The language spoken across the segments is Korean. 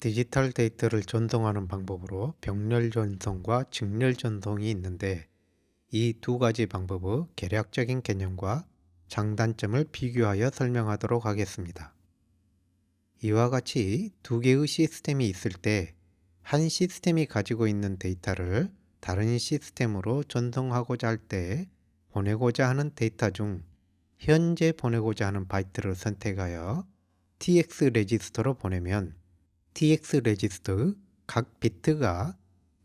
디지털 데이터를 전송하는 방법으로 병렬 전송과 직렬 전송이 있는데 이 두 가지 방법의 개략적인 개념과 장단점을 비교하여 설명하도록 하겠습니다. 이와 같이 두 개의 시스템이 있을 때 한 시스템이 가지고 있는 데이터를 다른 시스템으로 전송하고자 할 때 보내고자 하는 데이터 중 현재 보내고자 하는 바이트를 선택하여 TX 레지스터로 보내면 TX 레지스터의 각 비트가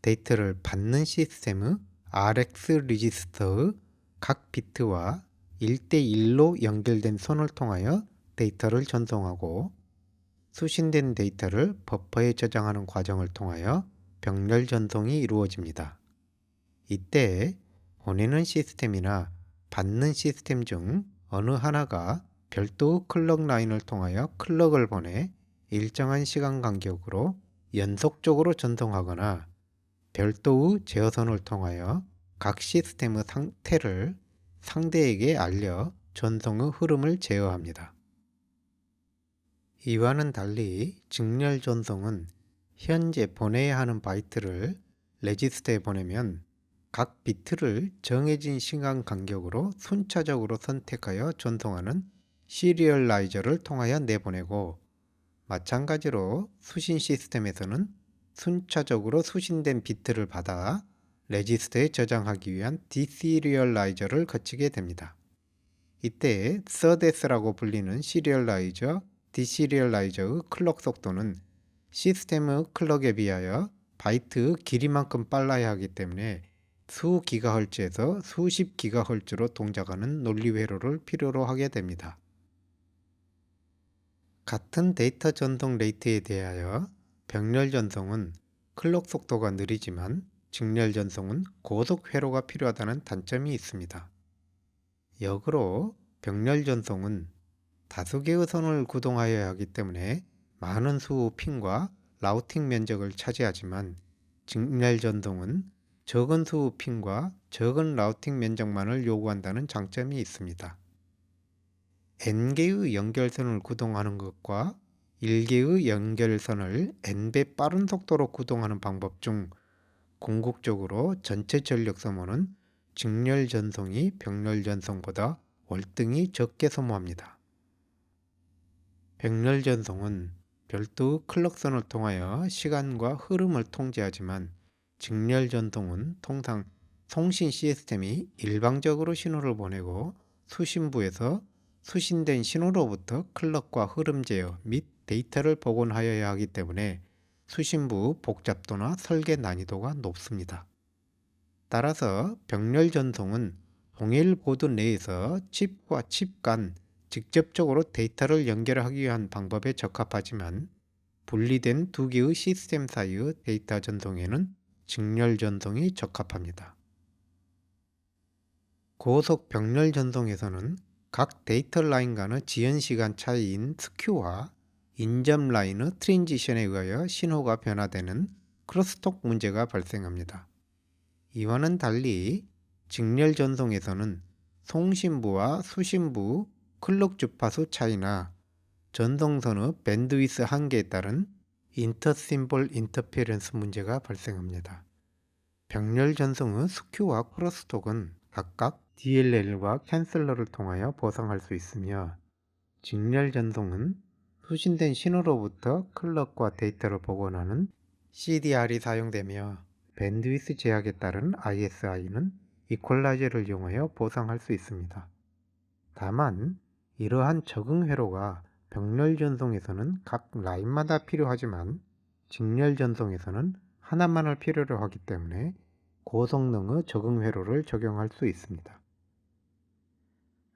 데이터를 받는 시스템의 RX 레지스터의 각 비트와 1대1로 연결된 선을 통하여 데이터를 전송하고 수신된 데이터를 버퍼에 저장하는 과정을 통하여 병렬 전송이 이루어집니다. 이때 보내는 시스템이나 받는 시스템 중 어느 하나가 별도의 클럭 라인을 통하여 클럭을 보내 일정한 시간 간격으로 연속적으로 전송하거나 별도의 제어선을 통하여 각 시스템의 상태를 상대에게 알려 전송의 흐름을 제어합니다. 이와는 달리 직렬 전송은 현재 보내야 하는 바이트를 레지스터에 보내면 각 비트를 정해진 시간 간격으로 순차적으로 선택하여 전송하는 시리얼라이저를 통하여 내보내고, 마찬가지로 수신 시스템에서는 순차적으로 수신된 비트를 받아 레지스터에 저장하기 위한 디시리얼라이저를 거치게 됩니다. 이때 서데스라고 불리는 시리얼라이저, 디시리얼라이저의 클럭 속도는 시스템의 클럭에 비하여 바이트의 길이만큼 빨라야 하기 때문에 수 기가헐츠에서 수십 기가헐츠로 동작하는 논리 회로를 필요로 하게 됩니다. 같은 데이터 전송 레이트에 대하여 병렬 전송은 클럭 속도가 느리지만 직렬 전송은 고속 회로가 필요하다는 단점이 있습니다. 역으로 병렬 전송은 다수 개의 선을 구동하여야 하기 때문에 많은 수의 핀과 라우팅 면적을 차지하지만 직렬 전송은 적은 수의 핀과 적은 라우팅 면적만을 요구한다는 장점이 있습니다. n개의 연결선을 구동하는 것과 1개의 연결선을 n배 빠른 속도로 구동하는 방법 중 궁극적으로 전체 전력 소모는 직렬 전송이 병렬 전송보다 월등히 적게 소모합니다. 병렬 전송은 별도의 클럭선을 통하여 시간과 흐름을 통제하지만 직렬 전송은 통상 송신 시스템이 일방적으로 신호를 보내고 수신부에서 수신된 신호로부터 클럭과 흐름 제어 및 데이터를 복원하여야 하기 때문에 수신부 복잡도나 설계 난이도가 높습니다. 따라서 병렬 전송은 동일 보드 내에서 칩과 칩 간 직접적으로 데이터를 연결하기 위한 방법에 적합하지만 분리된 두 개의 시스템 사이의 데이터 전송에는 직렬 전송이 적합합니다. 고속 병렬 전송에서는 각 데이터 라인 간의 지연 시간 차이인 스큐와 인접 라인의 트랜지션에 의하여 신호가 변화되는 크로스톡 문제가 발생합니다. 이와는 달리 직렬 전송에서는 송신부와 수신부 클럭 주파수 차이나 전송선의 밴드위스 한계에 따른 인터심볼 인터페런스 문제가 발생합니다. 병렬 전송의 스큐와 크로스톡은 각각 DLL과 캔슬러를 통하여 보상할 수 있으며, 직렬 전송은 수신된 신호로부터 클럭과 데이터를 복원하는 CDR이 사용되며 밴드위스 제약에 따른 ISI는 이퀄라이저를 이용하여 보상할 수 있습니다. 다만 이러한 적응 회로가 병렬 전송에서는 각 라인마다 필요하지만 직렬 전송에서는 하나만을 필요로 하기 때문에 고성능의 적응 회로를 적용할 수 있습니다.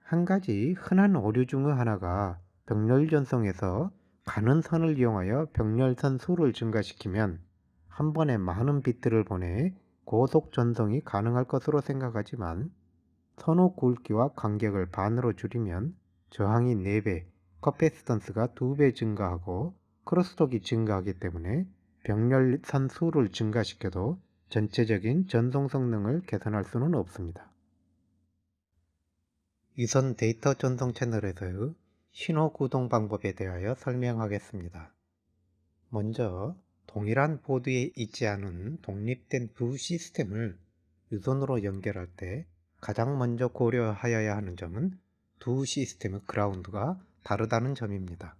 한 가지 흔한 오류 중의 하나가 병렬 전송에서 가는 선을 이용하여 병렬선 수를 증가시키면 한 번에 많은 비트를 보내 고속 전송이 가능할 것으로 생각하지만 선호 굵기와 간격을 반으로 줄이면 저항이 4배, 커패시턴스가 2배 증가하고 크로스톡이 증가하기 때문에 병렬선 수를 증가시켜도 전체적인 전송 성능을 개선할 수는 없습니다. 위선 데이터 전송 채널에서의 신호 구동 방법에 대하여 설명하겠습니다. 먼저 동일한 보드에 있지 않은 독립된 두 시스템을 유선으로 연결할 때 가장 먼저 고려하여야 하는 점은 두 시스템의 그라운드가 다르다는 점입니다.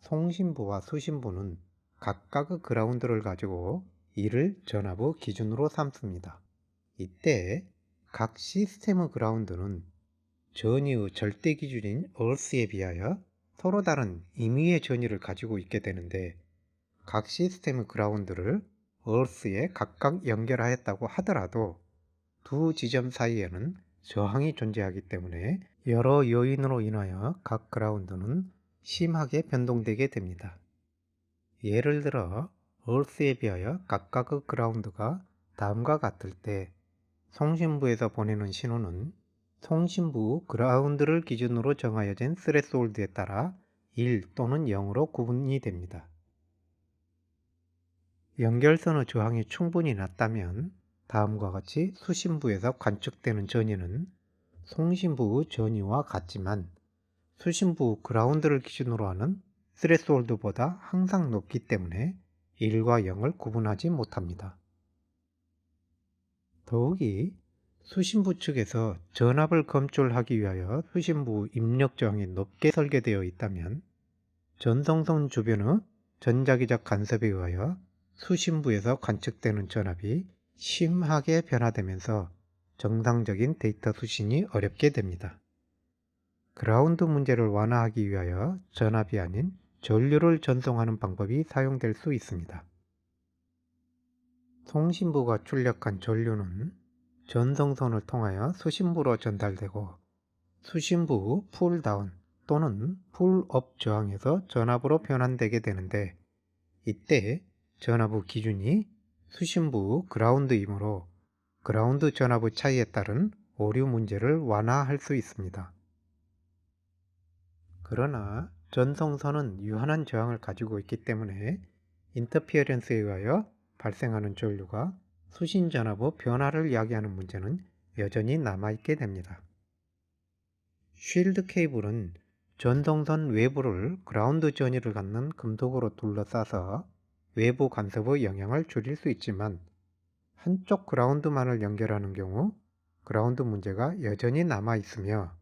송신부와 수신부는 각각의 그라운드를 가지고 이를 전압의 기준으로 삼습니다. 이때 각 시스템의 그라운드는 전위의 절대 기준인 얼스에 비하여 서로 다른 임의의 전위를 가지고 있게 되는데, 각 시스템의 그라운드를 얼스에 각각 연결하였다고 하더라도 두 지점 사이에는 저항이 존재하기 때문에 여러 요인으로 인하여 각 그라운드는 심하게 변동되게 됩니다. 예를 들어 얼스에 비하여 각각의 그라운드가 다음과 같을 때 송신부에서 보내는 신호는 송신부 그라운드를 기준으로 정하여진 스레스홀드에 따라 1 또는 0으로 구분이 됩니다. 연결선의 저항이 충분히 낮다면 다음과 같이 수신부에서 관측되는 전위는 송신부의 전위와 같지만 수신부 그라운드를 기준으로 하는 스레스홀드보다 항상 높기 때문에 1과 0을 구분하지 못합니다. 더욱이 수신부 측에서 전압을 검출하기 위하여 수신부 입력 저항이 높게 설계되어 있다면 전송선 주변의 전자기적 간섭에 의하여 수신부에서 관측되는 전압이 심하게 변화되면서 정상적인 데이터 수신이 어렵게 됩니다. 그라운드 문제를 완화하기 위하여 전압이 아닌 전류를 전송하는 방법이 사용될 수 있습니다. 송신부가 출력한 전류는 전송선을 통하여 수신부로 전달되고 수신부 풀다운 또는 풀업 저항에서 전압으로 변환되게 되는데, 이때 전압의 기준이 수신부 그라운드이므로 그라운드 전압의 차이에 따른 오류 문제를 완화할 수 있습니다. 그러나 전송선은 유한한 저항을 가지고 있기 때문에 인터피어런스에 의하여 발생하는 전류가 수신 전압의 변화를 야기하는 문제는 여전히 남아있게 됩니다. 쉴드 케이블은 전송선 외부를 그라운드 전위를 갖는 금속으로 둘러싸서 외부 간섭의 영향을 줄일 수 있지만, 한쪽 그라운드만을 연결하는 경우 그라운드 문제가 여전히 남아 있으며,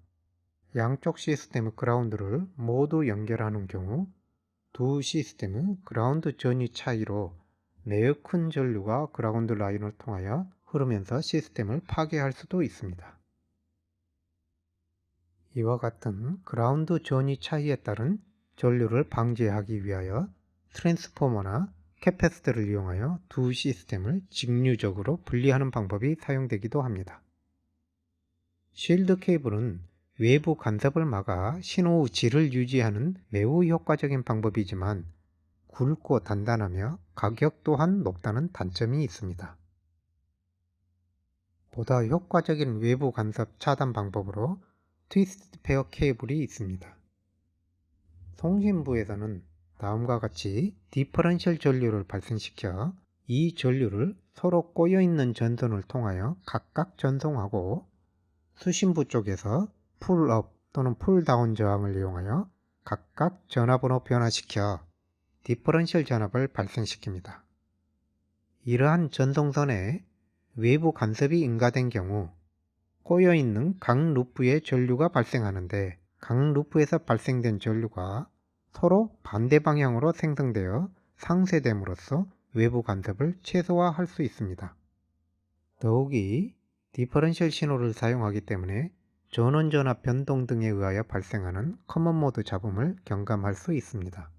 양쪽 시스템의 그라운드를 모두 연결하는 경우 두 시스템의 그라운드 전위 차이로 매우 큰 전류가 그라운드 라인을 통하여 흐르면서 시스템을 파괴할 수도 있습니다. 이와 같은 그라운드 전위 차이에 따른 전류를 방지하기 위하여 트랜스포머나 캐패시터를 이용하여 두 시스템을 직류적으로 분리하는 방법이 사용되기도 합니다. 쉴드 케이블은 외부 간섭을 막아 신호의 질을 유지하는 매우 효과적인 방법이지만 굵고 단단하며 가격 또한 높다는 단점이 있습니다. 보다 효과적인 외부 간섭 차단 방법으로 트위스트 페어 케이블이 있습니다. 송신부에서는 다음과 같이 디퍼런셜 전류를 발생시켜 이 전류를 서로 꼬여있는 전선을 통하여 각각 전송하고, 수신부 쪽에서 풀업 또는 풀다운 저항을 이용하여 각각 전압으로 변화시켜 디퍼런셜 전압을 발생시킵니다. 이러한 전송선에 외부 간섭이 인가된 경우 꼬여있는 각 루프의 전류가 발생하는데, 각 루프에서 발생된 전류가 서로 반대 방향으로 생성되어 상쇄됨으로써 외부 간섭을 최소화할 수 있습니다. 더욱이 디퍼런셜 신호를 사용하기 때문에 전원 전압 변동 등에 의하여 발생하는 커먼 모드 잡음을 경감할 수 있습니다.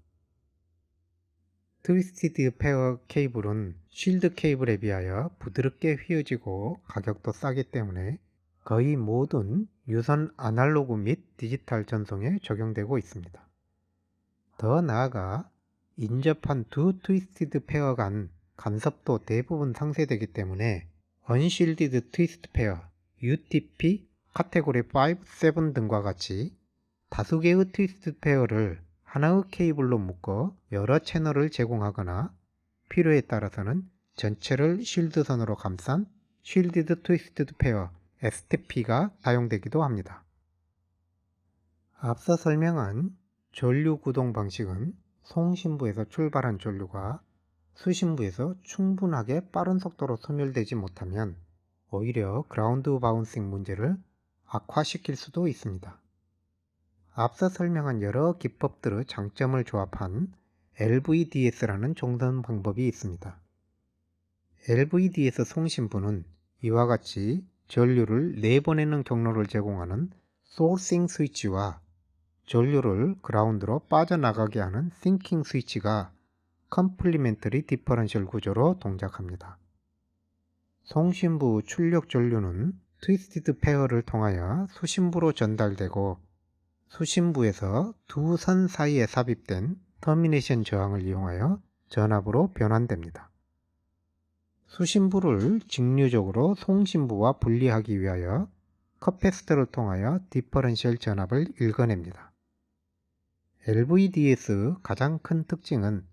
트위스티드 페어 케이블은 쉴드 케이블에 비하여 부드럽게 휘어지고 가격도 싸기 때문에 거의 모든 유선 아날로그 및 디지털 전송에 적용되고 있습니다. 더 나아가 인접한 두 트위스티드 페어 간 간섭도 대부분 상쇄되기 때문에 언쉴디드 트위스트 페어, UTP, 카테고리 5, 7 등과 같이 다수 개의 트위스트 페어를 하나의 케이블로 묶어 여러 채널을 제공하거나 필요에 따라서는 전체를 쉴드선으로 감싼 쉴디드 트위스티드 페어 STP가 사용되기도 합니다. 앞서 설명한 전류 구동 방식은 송신부에서 출발한 전류가 수신부에서 충분하게 빠른 속도로 소멸되지 못하면 오히려 그라운드 바운싱 문제를 악화시킬 수도 있습니다. 앞서 설명한 여러 기법들의 장점을 조합한 LVDS라는 종선 방법이 있습니다. LVDS 송신부는 이와 같이 전류를 내보내는 경로를 제공하는 소싱 스위치와 전류를 그라운드로 빠져나가게 하는 싱킹 스위치가 컴플리멘터리 디퍼런셜 구조로 동작합니다. 송신부 출력 전류는 트위스티드 페어를 통하여 수신부로 전달되고 수신부에서 두 선 사이에 삽입된 터미네이션 저항을 이용하여 전압으로 변환됩니다. 수신부를 직류적으로 송신부와 분리하기 위하여 커패시터를 통하여 디퍼런셜 전압을 읽어냅니다. LVDS 가장 큰 특징은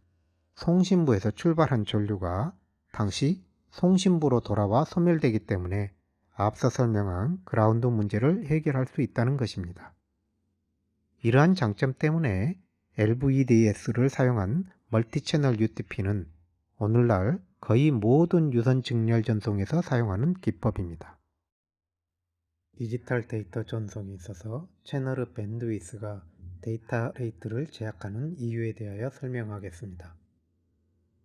송신부에서 출발한 전류가 당시 송신부로 돌아와 소멸되기 때문에 앞서 설명한 그라운드 문제를 해결할 수 있다는 것입니다. 이러한 장점 때문에 LVDS를 사용한 멀티채널 UTP는 오늘날 거의 모든 유선 직렬 전송에서 사용하는 기법입니다. 디지털 데이터 전송에 있어서 채널의 밴드위스가 데이터 레이트를 제약하는 이유에 대하여 설명하겠습니다.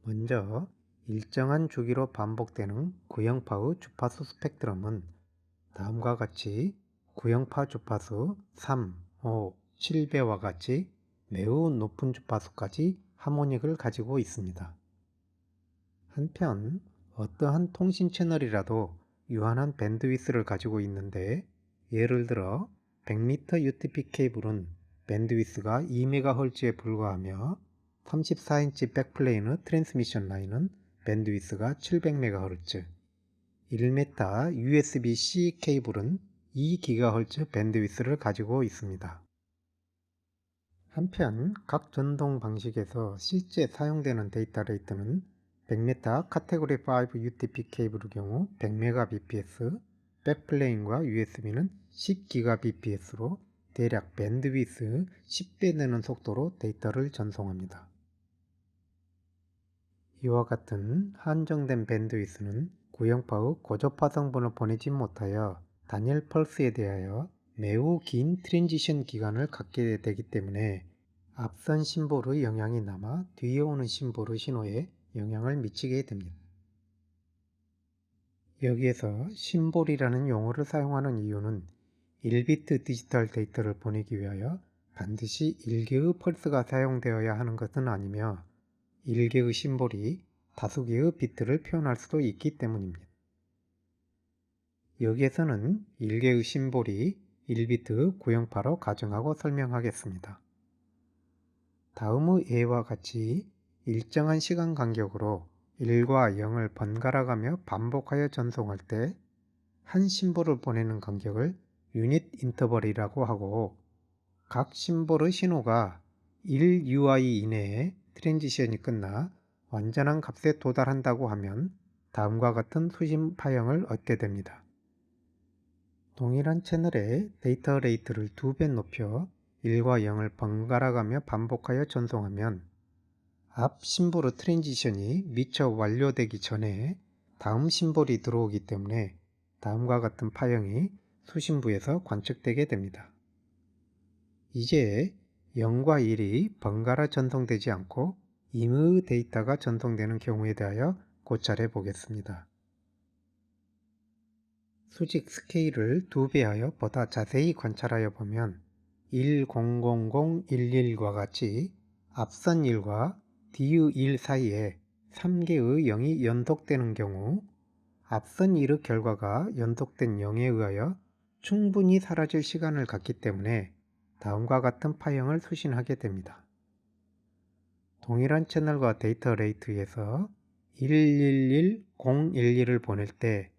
먼저 일정한 주기로 반복되는 구형파의 주파수 스펙트럼은 다음과 같이 구형파 주파수 3, 5, 7배와 같이 매우 높은 주파수까지 하모닉을 가지고 있습니다. 한편 어떠한 통신 채널이라도 유한한 밴드위스를 가지고 있는데 예를 들어 100m UTP 케이블은 밴드위스가 2MHz에 불과하며 34인치 백플레인의 트랜스미션 라인은 밴드위스가 700MHz, 1m USB-C 케이블은 2GHz 밴드위스를 가지고 있습니다. 한편 각 전동 방식에서 실제 사용되는 데이터 레이트는 100m 카테고리 5 UTP 케이블의 경우 100Mbps, 백플레인과 USB는 10GBps로 대략 밴드위스 10배 되는 속도로 데이터를 전송합니다. 이와 같은 한정된 밴드위스는 구형파의 고저파 성분을 보내지 못하여 단일 펄스에 대하여 매우 긴 트랜지션 기간을 갖게 되기 때문에 앞선 심볼의 영향이 남아 뒤에 오는 심볼의 신호에 영향을 미치게 됩니다. 여기에서 심볼이라는 용어를 사용하는 이유는 1비트 디지털 데이터를 보내기 위하여 반드시 1개의 펄스가 사용되어야 하는 것은 아니며 1개의 심볼이 다수 개의 비트를 표현할 수도 있기 때문입니다. 여기에서는 1개의 심볼이 1비트 구형파로 가정하고 설명하겠습니다. 다음의 예와 같이 일정한 시간 간격으로 1과 0을 번갈아가며 반복하여 전송할 때 한 심볼을 보내는 간격을 유닛 인터벌이라고 하고 각 심볼의 신호가 1UI 이내에 트랜지션이 끝나 완전한 값에 도달한다고 하면 다음과 같은 수신 파형을 얻게 됩니다. 동일한 채널의 데이터 레이트를 2배 높여 1과 0을 번갈아가며 반복하여 전송하면 앞 심볼의 트랜지션이 미처 완료되기 전에 다음 심볼이 들어오기 때문에 다음과 같은 파형이 수신부에서 관측되게 됩니다. 이제 0과 1이 번갈아 전송되지 않고 임의의 데이터가 전송되는 경우에 대하여 고찰해 보겠습니다. 수직 스케일을 2배하여 보다 자세히 관찰하여 보면 100011과 같이 앞선 1과 뒤의 1 사이에 3개의 0이 연속되는 경우 앞선 1의 결과가 연속된 0에 의하여 충분히 사라질 시간을 갖기 때문에 다음과 같은 파형을 수신하게 됩니다. 동일한 채널과 데이터 레이트에서 111011을 보낼 때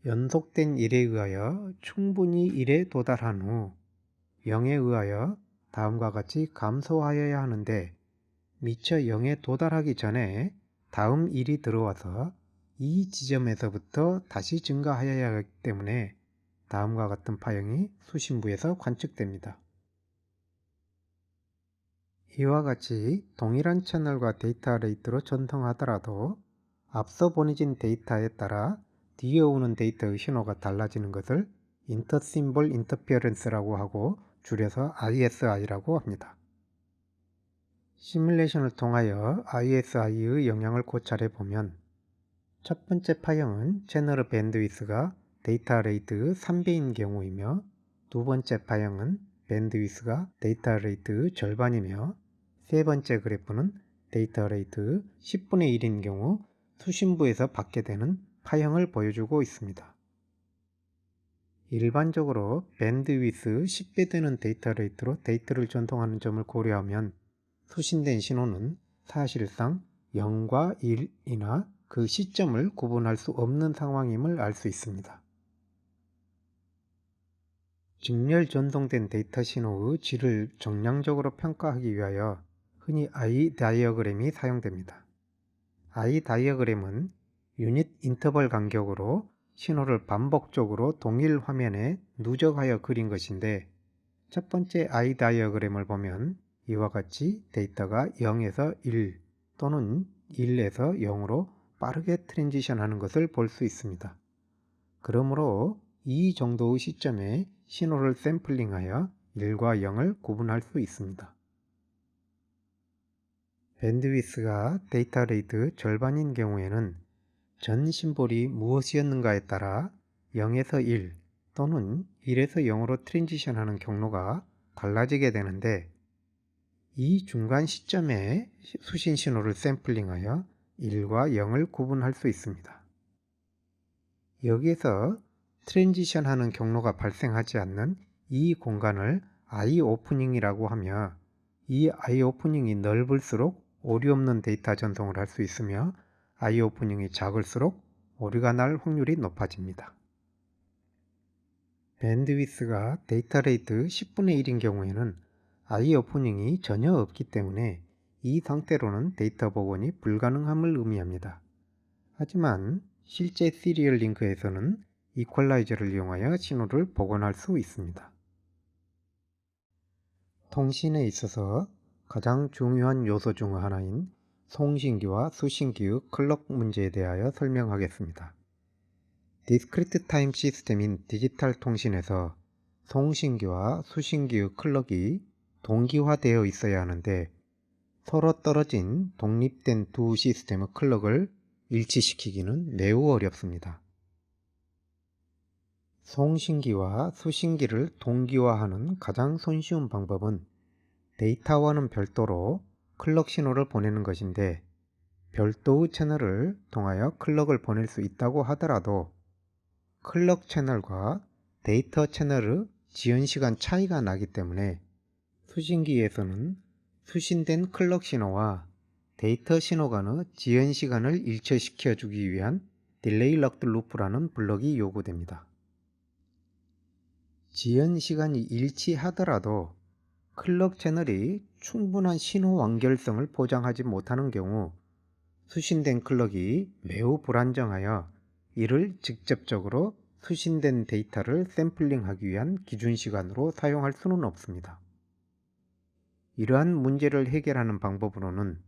연속된 1에 의하여 충분히 1에 도달한 후 0에 의하여 다음과 같이 감소하여야 하는데 미처 0에 도달하기 전에 다음 1이 들어와서 이 지점에서부터 다시 증가하여야 하기 때문에 다음과 같은 파형이 수신부에서 관측됩니다. 이와 같이 동일한 채널과 데이터 레이트로 전송하더라도 앞서 보내진 데이터에 따라 뒤에 오는 데이터의 신호가 달라지는 것을 인터심볼 인터피어런스라고 하고 줄여서 ISI라고 합니다. 시뮬레이션을 통하여 ISI의 영향을 고찰해 보면 첫 번째 파형은 채널의 밴드위스가 데이터 레이트의 3배인 경우이며 두 번째 파형은 밴드위스가 데이터 레이트의 절반이며 세 번째 그래프는 데이터 레이트의 10분의 1인 경우 수신부에서 받게 되는 파형을 보여주고 있습니다. 일반적으로 밴드위스 10배 되는 데이터 레이트로 데이터를 전송하는 점을 고려하면 수신된 신호는 사실상 0과 1이나 그 시점을 구분할 수 없는 상황임을 알 수 있습니다. 직렬 전송된 데이터 신호의 질을 정량적으로 평가하기 위하여 흔히 I 다이어그램이 사용됩니다. I 다이어그램은 유닛 인터벌 간격으로 신호를 반복적으로 동일 화면에 누적하여 그린 것인데 첫 번째 I 다이어그램을 보면 이와 같이 데이터가 0에서 1 또는 1에서 0으로 빠르게 트랜지션하는 것을 볼 수 있습니다. 그러므로 이 정도의 시점에 신호를 샘플링하여 1과 0을 구분할 수 있습니다. 밴드위스가 데이터 레이트 절반인 경우에는 전 심볼이 무엇이었는가에 따라 0에서 1 또는 1에서 0으로 트랜지션하는 경로가 달라지게 되는데 이 중간 시점에 수신 신호를 샘플링하여 1과 0을 구분할 수 있습니다. 여기에서 트랜지션 하는 경로가 발생하지 않는 이 공간을 I 오프닝이라고 하며 이 I 오프닝이 넓을수록 오류 없는 데이터 전송을 할 수 있으며 I 오프닝이 작을수록 오류가 날 확률이 높아집니다. 밴드위스가 데이터 레이트 10분의 1인 경우에는 I 오프닝이 전혀 없기 때문에 이 상태로는 데이터 복원이 불가능함을 의미합니다. 하지만 실제 시리얼 링크에서는 이퀄라이저를 이용하여 신호를 복원할 수 있습니다. 통신에 있어서 가장 중요한 요소 중 하나인 송신기와 수신기의 클럭 문제에 대하여 설명하겠습니다. 디스크리트 타임 시스템인 디지털 통신에서 송신기와 수신기의 클럭이 동기화되어 있어야 하는데 서로 떨어진 독립된 두 시스템의 클럭을 일치시키기는 매우 어렵습니다. 송신기와 수신기를 동기화하는 가장 손쉬운 방법은 데이터와는 별도로 클럭 신호를 보내는 것인데 별도의 채널을 통하여 클럭을 보낼 수 있다고 하더라도 클럭 채널과 데이터 채널의 지연시간 차이가 나기 때문에 수신기에서는 수신된 클럭 신호와 데이터 신호 간의 지연시간을 일치시켜 주기 위한 딜레이 럭드 루프라는 블럭이 요구됩니다. 지연시간이 일치하더라도 클럭 채널이 충분한 신호 완결성을 보장하지 못하는 경우 수신된 클럭이 매우 불안정하여 이를 직접적으로 수신된 데이터를 샘플링하기 위한 기준시간으로 사용할 수는 없습니다. 이러한 문제를 해결하는 방법으로는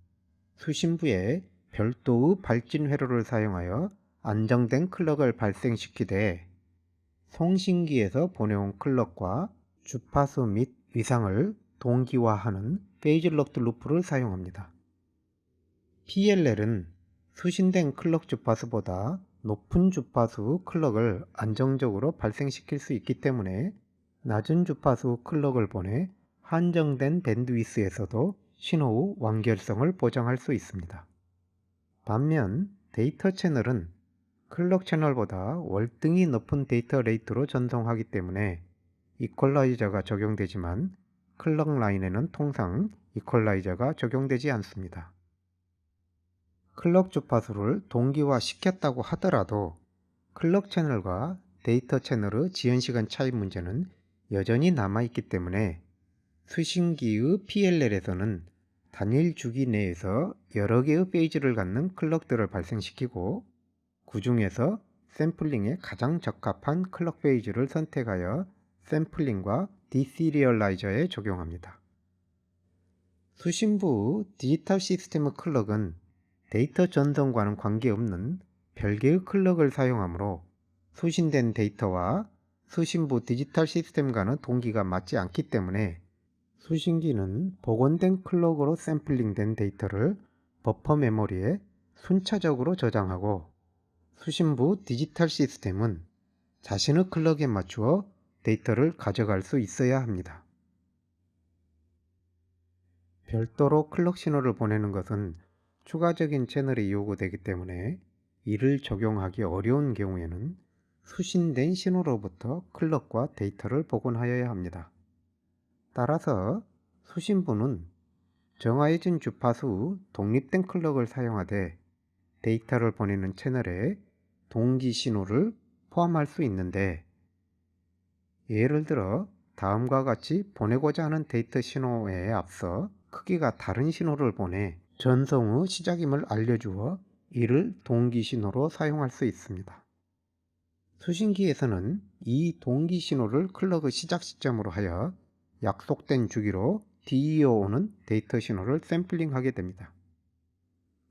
수신부에 별도의 발진 회로를 사용하여 안정된 클럭을 발생시키되 송신기에서 보내온 클럭과 주파수 및 위상을 동기화하는 페이즈 럭드 루프를 사용합니다. PLL은 수신된 클럭 주파수보다 높은 주파수 클럭을 안정적으로 발생시킬 수 있기 때문에 낮은 주파수 클럭을 보내 한정된 밴드위스에서도 신호의 완결성을 보장할 수 있습니다. 반면 데이터 채널은 클럭 채널보다 월등히 높은 데이터 레이트로 전송하기 때문에 이퀄라이저가 적용되지만 클럭 라인에는 통상 이퀄라이저가 적용되지 않습니다. 클럭 주파수를 동기화시켰다고 하더라도 클럭 채널과 데이터 채널의 지연시간 차이 문제는 여전히 남아있기 때문에 수신기의 PLL에서는 단일 주기 내에서 여러 개의 페이지를 갖는 클럭들을 발생시키고 그 중에서 샘플링에 가장 적합한 클럭 페이지를 선택하여 샘플링과 디시리얼라이저에 적용합니다. 수신부 디지털 시스템의 클럭은 데이터 전송과는 관계없는 별개의 클럭을 사용하므로 수신된 데이터와 수신부 디지털 시스템과는 동기가 맞지 않기 때문에 수신기는 복원된 클럭으로 샘플링된 데이터를 버퍼 메모리에 순차적으로 저장하고 수신부 디지털 시스템은 자신의 클럭에 맞추어 데이터를 가져갈 수 있어야 합니다. 별도로 클럭 신호를 보내는 것은 추가적인 채널이 요구되기 때문에 이를 적용하기 어려운 경우에는 수신된 신호로부터 클럭과 데이터를 복원하여야 합니다. 따라서 수신부는 정하여진 주파수 독립된 클럭을 사용하되 데이터를 보내는 채널에 동기 신호를 포함할 수 있는데, 예를 들어 다음과 같이 보내고자 하는 데이터 신호에 앞서 크기가 다른 신호를 보내 전송의 시작임을 알려주어 이를 동기 신호로 사용할 수 있습니다. 수신기에서는 이 동기 신호를 클럭의 시작 시점으로 하여 약속된 주기로 DEO는 데이터 신호를 샘플링하게 됩니다.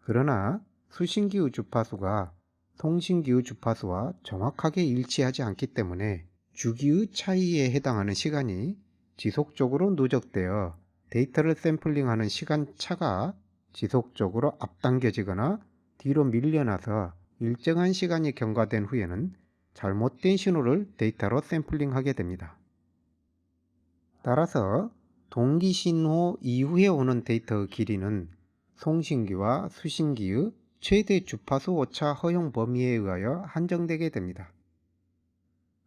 그러나 수신기의 주파수가 통신기의 주파수와 정확하게 일치하지 않기 때문에 주기의 차이에 해당하는 시간이 지속적으로 누적되어 데이터를 샘플링하는 시간차가 지속적으로 앞당겨지거나 뒤로 밀려나서 일정한 시간이 경과된 후에는 잘못된 신호를 데이터로 샘플링하게 됩니다. 따라서 동기 신호 이후에 오는 데이터의 길이는 송신기와 수신기의 최대 주파수 오차 허용 범위에 의하여 한정되게 됩니다.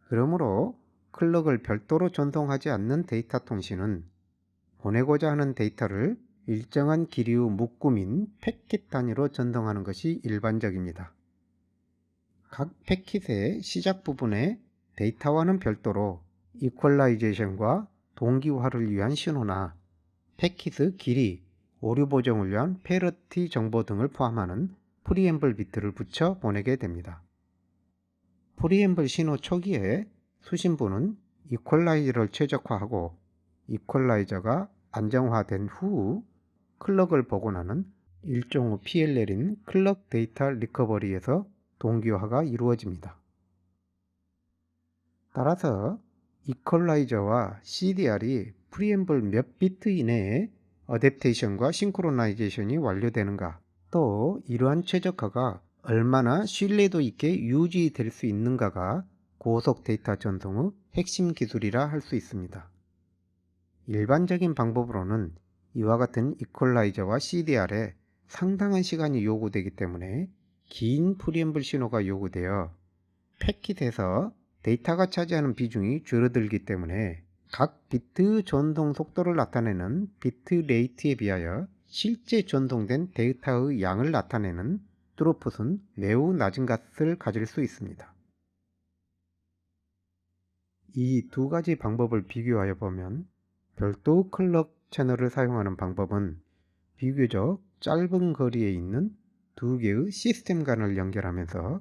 그러므로 클럭을 별도로 전송하지 않는 데이터 통신은 보내고자 하는 데이터를 일정한 길이의 묶음인 패킷 단위로 전송하는 것이 일반적입니다. 각 패킷의 시작 부분에 데이터와는 별도로 이퀄라이제이션과 동기화를 위한 신호나 패킷의 길이, 오류 보정을 위한 페러티 정보 등을 포함하는 프리앰블 비트를 붙여 보내게 됩니다. 프리앰블 신호 초기에 수신부는 이퀄라이저를 최적화하고 이퀄라이저가 안정화된 후 클럭을 복원하는 일종의 PLL인 클럭 데이터 리커버리에서 동기화가 이루어집니다. 따라서 이퀄라이저와 CDR이 프리앰블 몇 비트 이내에 어댑테이션과 싱크로나이제이션이 완료되는가, 또 이러한 최적화가 얼마나 신뢰도 있게 유지될 수 있는가가 고속 데이터 전송의 핵심 기술이라 할 수 있습니다. 일반적인 방법으로는 이와 같은 이퀄라이저와 CDR에 상당한 시간이 요구되기 때문에 긴 프리앰블 신호가 요구되어 패킷에서 데이터가 차지하는 비중이 줄어들기 때문에 각 비트 전송 속도를 나타내는 비트 레이트에 비하여 실제 전송된 데이터의 양을 나타내는 트루풋은 매우 낮은 값을 가질 수 있습니다. 이 두 가지 방법을 비교하여 보면 별도 클럭 채널을 사용하는 방법은 비교적 짧은 거리에 있는 두 개의 시스템 간을 연결하면서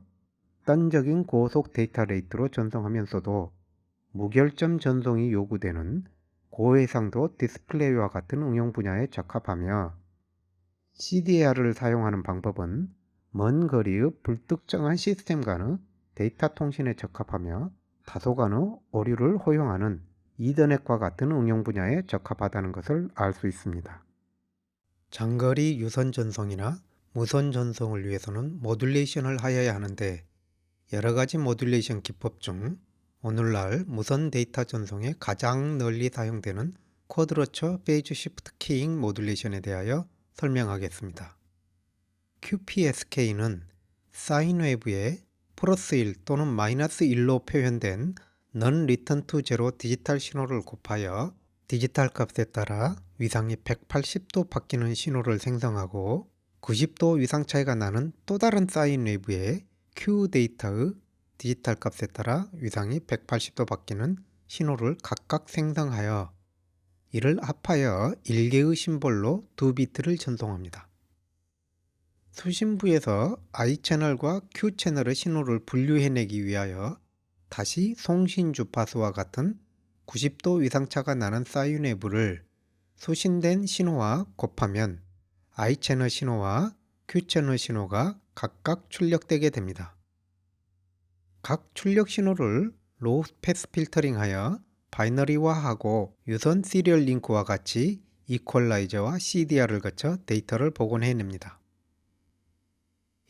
단적인 고속 데이터 레이트로 전송하면서도 무결점 전송이 요구되는 고해상도 디스플레이와 같은 응용 분야에 적합하며, CDR을 사용하는 방법은 먼 거리의 불특정한 시스템 간의 데이터 통신에 적합하며 다소간의 오류를 허용하는 이더넷과 같은 응용 분야에 적합하다는 것을 알 수 있습니다. 장거리 유선 전송이나 무선 전송을 위해서는 모듈레이션을 하여야 하는데, 여러 가지 모듈레이션 기법 중 오늘날 무선 데이터 전송에 가장 널리 사용되는 쿼드러처 페이즈 시프트 키잉 모듈레이션에 대하여 설명하겠습니다. QPSK는 사인 웨이브에 플러스 1 또는 마이너스 1로 표현된 넌 리턴 투 제로 디지털 신호를 곱하여 디지털 값에 따라 위상이 180도 바뀌는 신호를 생성하고 90도 위상 차이가 나는 또 다른 사인 웨이브에 Q 데이터의 디지털 값에 따라 위상이 180도 바뀌는 신호를 각각 생성하여 이를 합하여 1개의 심볼로 2비트를 전송합니다. 수신부에서 I 채널과 Q 채널의 신호를 분류해내기 위하여 다시 송신 주파수와 같은 90도 위상차가 나는 사인 웨이브를 수신된 신호와 곱하면 I 채널 신호와 Q 채널 신호가 각각 출력되게 됩니다. 각 출력 신호를 로우 패스 필터링하여 바이너리화하고 유선 시리얼 링크와 같이 이퀄라이저와 CDR을 거쳐 데이터를 복원해냅니다.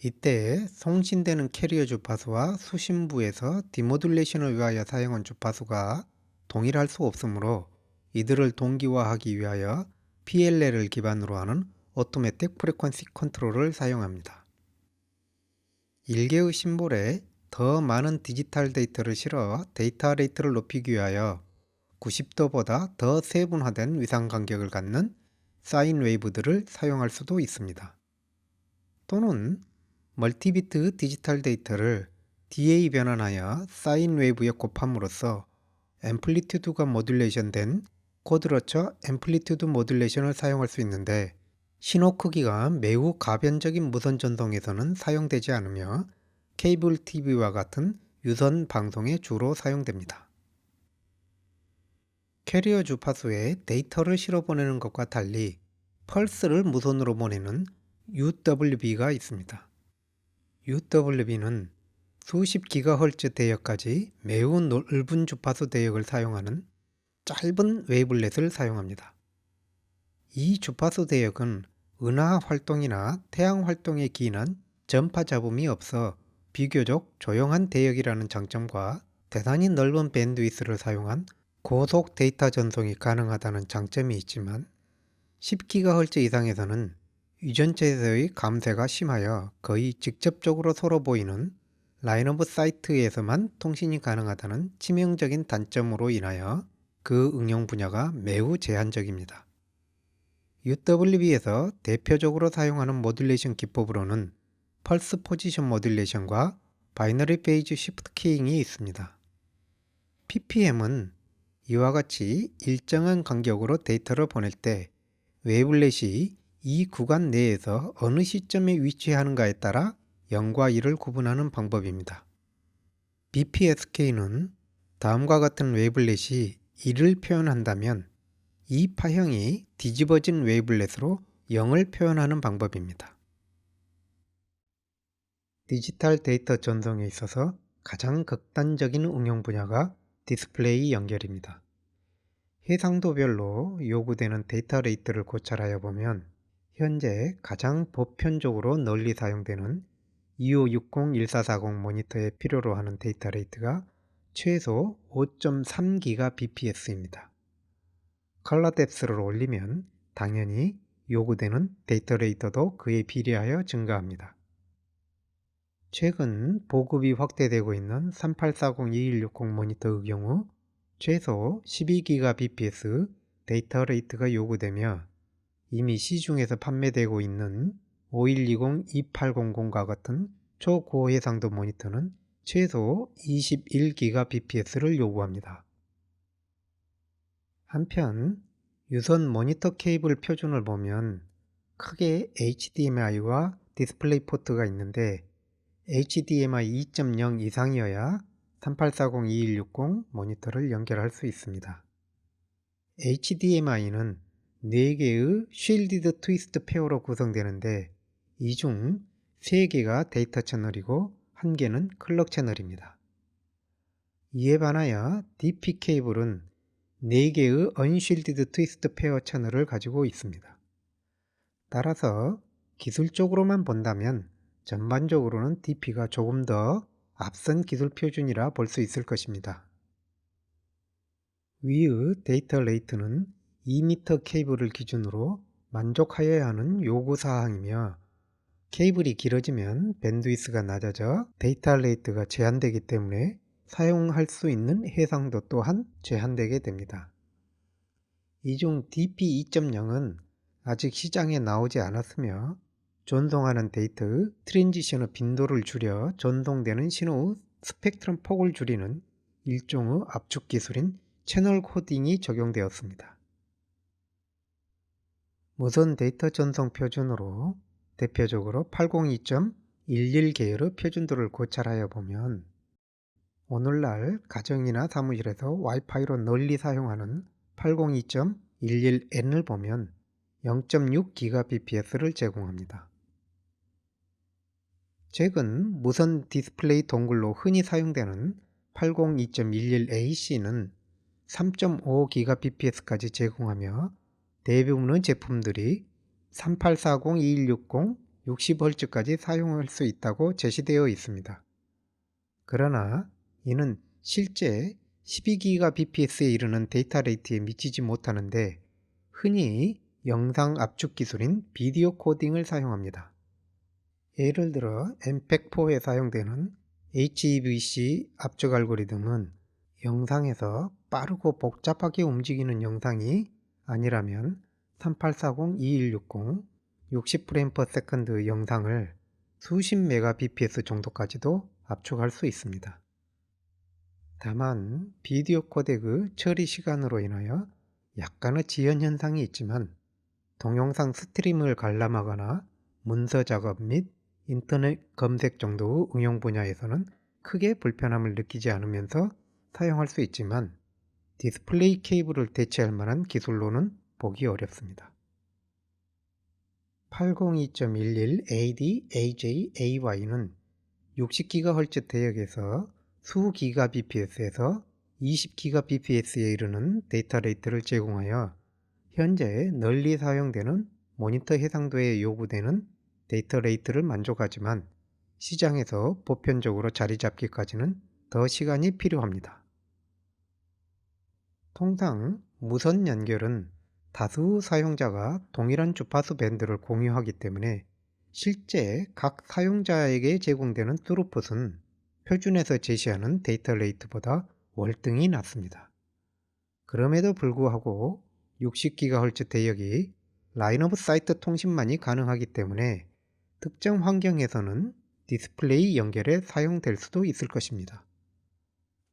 이때 송신되는 캐리어 주파수와 수신부에서 디모듈레이션을 위하여 사용한 주파수가 동일할 수 없으므로 이들을 동기화하기 위하여 PLL을 기반으로 하는 오토매틱 프리퀀시 컨트롤을 사용합니다. 1개의 심볼에 더 많은 디지털 데이터를 실어 데이터 레이트를 높이기 위하여 90도보다 더 세분화된 위상 간격을 갖는 사인 웨이브들을 사용할 수도 있습니다. 또는 멀티비트 디지털 데이터를 DA 변환하여 사인 웨이브에 곱함으로써 앰플리튜드가 모듈레이션 된 쿼드러처 앰플리튜드 모듈레이션을 사용할 수 있는데 신호 크기가 매우 가변적인 무선 전송에서는 사용되지 않으며 케이블 TV와 같은 유선 방송에 주로 사용됩니다. 캐리어 주파수에 데이터를 실어 보내는 것과 달리 펄스를 무선으로 보내는 UWB가 있습니다. UWB는 수십 기가헤르츠 대역까지 매우 넓은 주파수 대역을 사용하는 짧은 웨이블렛을 사용합니다. 이 주파수 대역은 은하 활동이나 태양 활동에 기인한 전파 잡음이 없어 비교적 조용한 대역이라는 장점과 대단히 넓은 밴드위스를 사용한 고속 데이터 전송이 가능하다는 장점이 있지만 10GHz 이상에서는 유전체에서의 감쇄가 심하여 거의 직접적으로 서로 보이는 라인 오브 사이트에서만 통신이 가능하다는 치명적인 단점으로 인하여 그 응용 분야가 매우 제한적입니다. UWB에서 대표적으로 사용하는 모듈레이션 기법으로는 펄스 포지션 모듈레이션과 바이너리 페이지 시프트 키잉이 있습니다. PPM은 이와 같이 일정한 간격으로 데이터를 보낼 때 웨이블렛이 이 구간 내에서 어느 시점에 위치하는가에 따라 0과 1을 구분하는 방법입니다. BPSK는 다음과 같은 웨이블렛이 1을 표현한다면 이 파형이 뒤집어진 웨이블렛으로 0을 표현하는 방법입니다. 디지털 데이터 전송에 있어서 가장 극단적인 응용 분야가 디스플레이 연결입니다. 해상도별로 요구되는 데이터 레이트를 고찰하여 보면 현재 가장 보편적으로 널리 사용되는 2560-1440 모니터에 필요로 하는 데이터 레이트가 최소 5.3GBps입니다. 컬러 뎁스를 올리면 당연히 요구되는 데이터 레이트도 그에 비례하여 증가합니다. 최근 보급이 확대되고 있는 3840-2160 모니터의 경우 최소 12GBps 데이터 레이트가 요구되며 이미 시중에서 판매되고 있는 5120-2800과 같은 초고해상도 모니터는 최소 21GBps를 요구합니다. 한편 유선 모니터 케이블 표준을 보면 크게 HDMI와 디스플레이 포트가 있는데 HDMI 2.0 이상이어야 3840-2160 모니터를 연결할 수 있습니다. HDMI는 4개의 쉴디드 트위스트 페어로 구성되는데 이 중 3개가 데이터 채널이고 1개는 클럭 채널입니다. 이에 반하여 DP 케이블은 4개의 언쉴디드 트위스트 페어 채널을 가지고 있습니다. 따라서 기술적으로만 본다면 전반적으로는 DP가 조금 더 앞선 기술 표준이라 볼 수 있을 것입니다. 위의 데이터 레이트는 2m 케이블을 기준으로 만족하여야 하는 요구사항이며 케이블이 길어지면 밴드위스가 낮아져 데이터 레이트가 제한되기 때문에 사용할 수 있는 해상도 또한 제한되게 됩니다. 이 중 DP 2.0은 아직 시장에 나오지 않았으며 전송하는 데이터의 트랜지션의 빈도를 줄여 전송되는 신호의 스펙트럼 폭을 줄이는 일종의 압축 기술인 채널 코딩이 적용되었습니다. 무선 데이터 전송 표준으로 대표적으로 802.11 계열의 표준도를 고찰하여 보면 오늘날 가정이나 사무실에서 와이파이로 널리 사용하는 802.11 3.11n을 보면 0.6GBps를 제공합니다. 최근 무선 디스플레이 동글로 흔히 사용되는 802.11ac는 3.5GBps까지 제공하며 대부분의 제품들이 3840-2160 60Hz까지 사용할 수 있다고 제시되어 있습니다. 그러나 이는 실제 12GBps에 이르는 데이터 레이트에 미치지 못하는데 흔히 영상 압축 기술인 비디오 코딩을 사용합니다. 예를 들어 MPEG-4에 사용되는 HEVC 압축 알고리즘은 영상에서 빠르고 복잡하게 움직이는 영상이 아니라면 3840-2160 60프레임/세컨드 영상을 수십 메가bps 정도까지도 압축할 수 있습니다. 다만 비디오 코덱의 처리 시간으로 인하여 약간의 지연 현상이 있지만 동영상 스트림을 관람하거나 문서 작업 및 인터넷 검색 정도의 응용 분야에서는 크게 불편함을 느끼지 않으면서 사용할 수 있지만 디스플레이 케이블을 대체할 만한 기술로는 보기 어렵습니다. 802.11ad/aj/ay는 60GHz 대역에서 수GBps에서 20GBps에 이르는 데이터 레이트를 제공하여 현재 널리 사용되는 모니터 해상도에 요구되는 데이터 레이트를 만족하지만 시장에서 보편적으로 자리 잡기까지는 더 시간이 필요합니다. 통상 무선 연결은 다수 사용자가 동일한 주파수 밴드를 공유하기 때문에 실제 각 사용자에게 제공되는 스루풋은 표준에서 제시하는 데이터 레이트보다 월등히 낮습니다. 그럼에도 불구하고 60GHz 대역이 라인 오브 사이트 통신만이 가능하기 때문에 특정 환경에서는 디스플레이 연결에 사용될 수도 있을 것입니다.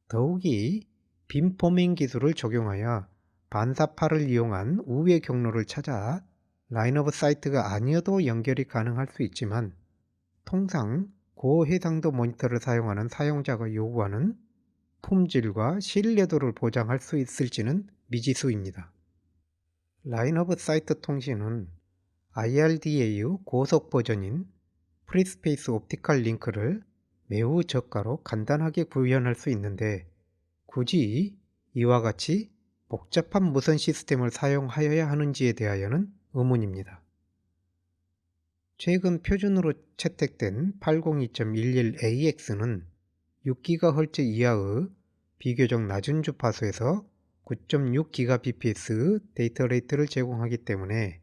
더욱이 빔포밍 기술을 적용하여 반사파를 이용한 우회 경로를 찾아 라인 오브 사이트가 아니어도 연결이 가능할 수 있지만 통상 고해상도 모니터를 사용하는 사용자가 요구하는 품질과 신뢰도를 보장할 수 있을지는 미지수입니다. 라인 오브 사이트 통신은 IRDA의 고속 버전인 프리스페이스 옵티컬 링크를 매우 저가로 간단하게 구현할 수 있는데 굳이 이와 같이 복잡한 무선 시스템을 사용하여야 하는지에 대하여는 의문입니다. 최근 표준으로 채택된 802.11ax는 6GHz 이하의 비교적 낮은 주파수에서 9.6GBps 데이터 레이트를 제공하기 때문에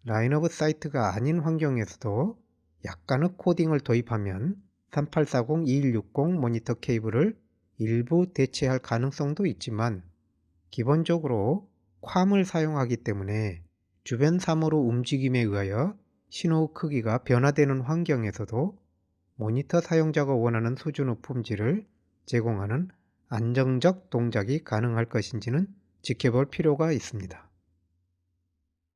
라인 오브 사이트가 아닌 환경에서도 약간의 코딩을 도입하면 3840-2160 모니터 케이블을 일부 대체할 가능성도 있지만 기본적으로 괌을 사용하기 때문에 주변 사물의 움직임에 의하여 신호 크기가 변화되는 환경에서도 모니터 사용자가 원하는 수준의 품질을 제공하는 안정적 동작이 가능할 것인지는 지켜볼 필요가 있습니다.